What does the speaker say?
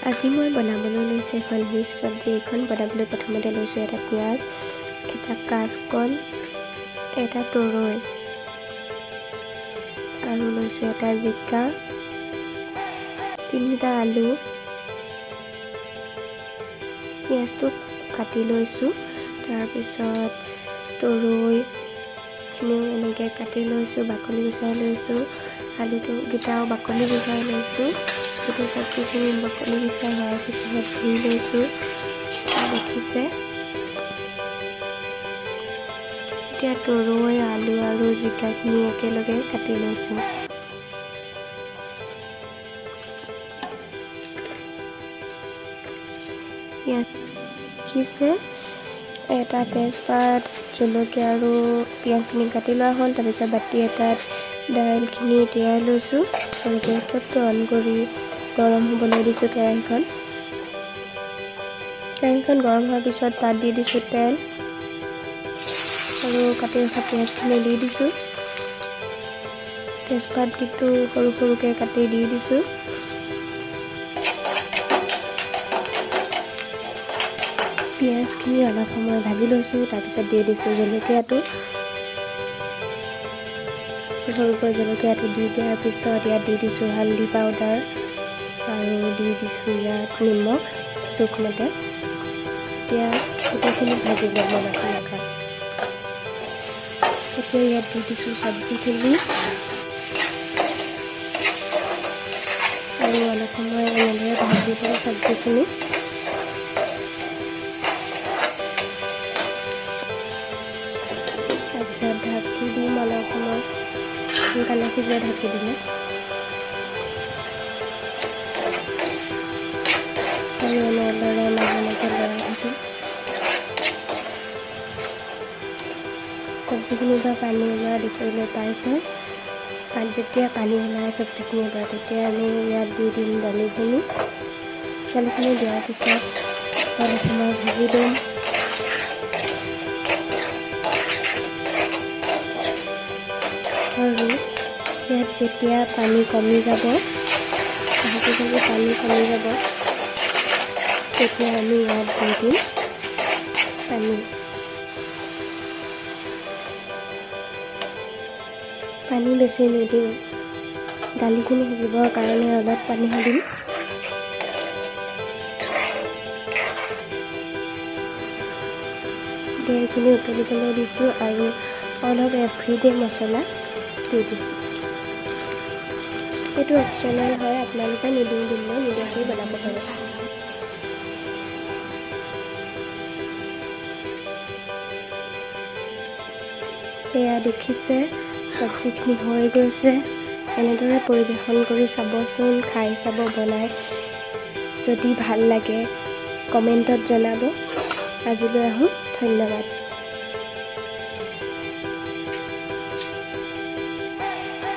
আজি মই বনাবলৈ লৈছোঁ এখন মিক্স চব্জি। এইখন বনাবলৈ প্ৰথমতে লৈছোঁ এটা পিঁয়াজ, এটা কাঁচকল, এটা তৰৈ আৰু লৈছোঁ এটা জিকা, 3টা আলু। পিঁয়াজটো কাটি লৈছোঁ, তাৰপিছত তৰৈখিনিও এনেকৈ কাটি লৈছোঁ, বাকলি গুচাই লৈছোঁ। আলুকেইটাও বাকলি গুচাই লৈছোঁ। গোটেই চব্জিখিনি বাকলি গুচাই হোৱাৰ পিছত ধুই লৈছোঁ। দেখিছে, এতিয়া তৰৈ, আলু আৰু জিকাখিনি একেলগে কাটি লৈছোঁ। দেখিছে, এটা তেজপাত, জলকীয়া আৰু পিঁয়াজখিনি কাটি লোৱা হ'ল। তাৰপিছত বাতি এটাত দাইলখিনি তিয়াই লৈছোঁ আৰু গেছটো অন কৰি গৰম হ'বলৈ দিছোঁ কেৰাহীখন। গৰম হোৱাৰ পিছত তাত দি দিছোঁ তেল আৰু কাটি ৰখা পিঁয়াজখিনি দি দিছোঁ। তেজপাতটো সৰু সৰুকৈ কাটি দি দিছোঁ। পিঁয়াজখিনি অলপ সময় ভাজি লৈছোঁ, তাৰপিছত দি দিছোঁ জলকীয়াটো। সৰুকৈ জলকীয়াটো দি দিয়াৰ পিছত ইয়াত দি দিছোঁ হালধি পাউডাৰ আৰু দি দিছোঁ ইয়াত নিমখ জোখমতে। এতিয়া গোটেইখিনি ভাজি ল'ব লাগে। এতিয়া ইয়াত দি দিছোঁ চব্জিখিনি আৰু অলপ সময় এনেদৰে ভাজি লৈ চব্জিখিনি। তাৰপিছত ঢাকি দিম অলপ সময়, সোনকালে সিজে ঢাকি দিলে। আৰু এনেদৰে মাজে মাজে লৰাই থাকোঁ। চব্জিখিনিৰ পৰা পানী ওলোৱা দেখিবলৈ পাইছে। যেতিয়া পানী ওলাই চব্জিখিনিৰ পৰা, তেতিয়া আমি ইয়াত দি দিম দালিখিনি। দালিখিনি দিয়াৰ পিছত অলপ সময় ভাজি দিম। আৰু ইয়াত যেতিয়া পানী কমি যাব, তেতিয়া আমি ইয়াত দি দিম পানী বেছি নিদিওঁ, দালিখিনি সিজিবৰ কাৰণে অলপ পানী দিম। এইখিনি উতলিবলৈ দিছোঁ আৰু অলপ এভৰিডে মছলা দি দিছোঁ। এইটো অপশ্যনেল হয়, আপোনালোকে নিদিওঁ দিলেও নিদিয়াকৈ বনাব পাৰে। এয়া দেখিছে, চব্জিখিনি হৈ গৈছে। এনেদৰে পৰিৱেশন কৰি চাবচোন, খাই চাব বনাই। যদি ভাল লাগে কমেণ্টত জনাব। আজিলৈ আহোঁ, ধন্যবাদ।